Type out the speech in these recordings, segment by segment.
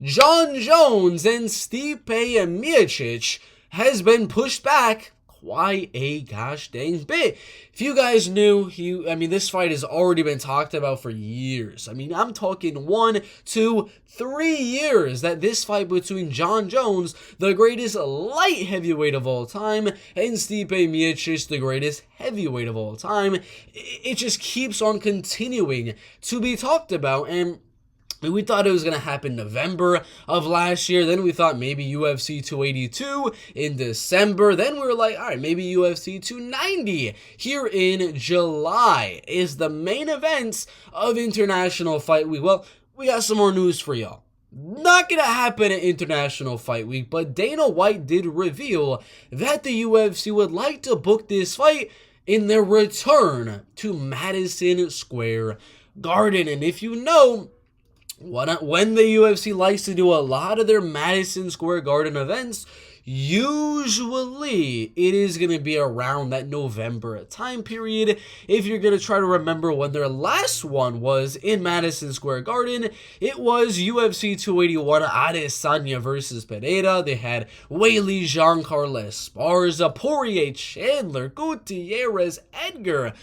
Jon Jones and Stipe Miocic has been pushed back quite a gosh dang bit. If you guys knew, this fight has already been talked about for years. I'm talking 1, 2, 3 years that this fight between Jon Jones, the greatest light heavyweight of all time, and Stipe Miocic, the greatest heavyweight of all time, it just keeps on continuing to be talked about. And we thought it was going to happen November of last year. Then we thought maybe UFC 282 in December. Then we were like, all right, maybe UFC 290 here in July is the main events of International Fight Week. Well, we got some more news for y'all. Not going to happen at International Fight Week, but Dana White did reveal that the UFC would like to book this fight in their return to Madison Square Garden. And if you know, when the UFC likes to do a lot of their Madison Square Garden events, usually it is going to be around that November time period. If you're going to try to remember when their last one was in Madison Square Garden, it was UFC 281 Adesanya versus Pereira. They had Weili, Giancarlo Esparza, Poirier, Chandler, Gutierrez, Edgar,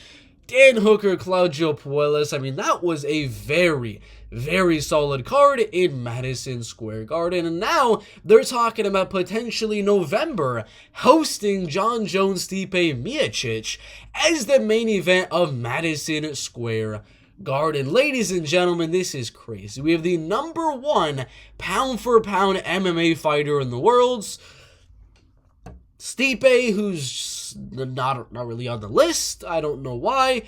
Dan Hooker, Claudio Puelles. That was a very, very solid card in Madison Square Garden. And now they're talking about potentially November hosting Jon Jones, Stipe Miocic as the main event of Madison Square Garden. Ladies and gentlemen, this is crazy. We have the number 1 pound-for-pound MMA fighter in the world, Stipe, who's not really on the list. I don't know why.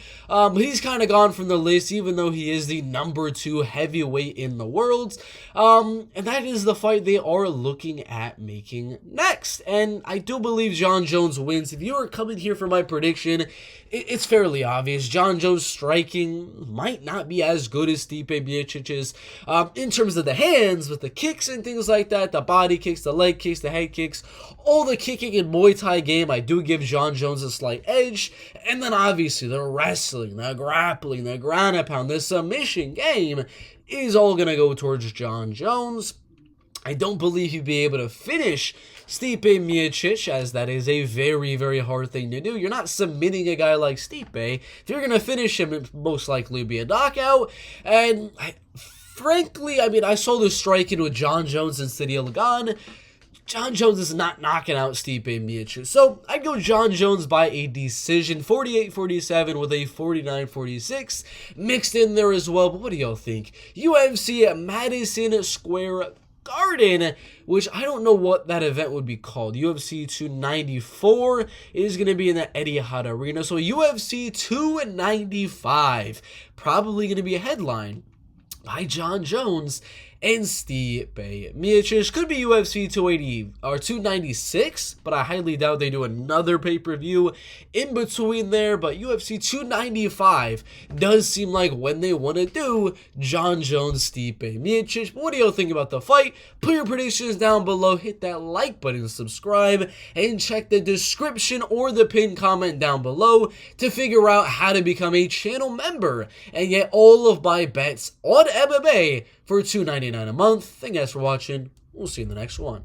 He's kind of gone from the list, even though he is the number 2 heavyweight in the world. And that is the fight they are looking at making next. And I do believe Jon Jones wins. If you are coming here for my prediction, it's fairly obvious. Jon Jones striking might not be as good as Stipe Miocic's in terms of the hands, with the kicks and things like that, the body kicks, the leg kicks, the head kicks, all the kicking in Muay Thai game. I do give Jon Jones a slight edge. And then obviously the wrestling, the grappling, the ground and pound, the submission game is all going to go towards Jon Jones. I don't believe he'd be able to finish Stipe Miocic, as that is a very, very hard thing to do. You're not submitting a guy like Stipe. If you're going to finish him, it most likely be a knockout. And frankly, I saw the striking with Jon Jones and City Lagan. Jon Jones is not knocking out Stipe Miocic. So I'd go Jon Jones by a decision, 48-47 with a 49-46 mixed in there as well. But what do y'all think? UFC at Madison Square Garden, which I don't know what that event would be called. UFC 294 is going to be in the Etihad Arena. So UFC 295, probably going to be a headline by Jon Jones and Stipe Miocic. Could be UFC 280 or 296, but I highly doubt they do another pay-per-view in between there. But UFC 295 does seem like when they want to do Jon Jones, Stipe Miocic. But what do y'all think about the fight? Put your predictions down below. Hit that like button, subscribe, and check the description or the pinned comment down below to figure out how to become a channel member and get all of my bets on MMA for $2.99 a month. Thank you guys for watching. We'll see you in the next one.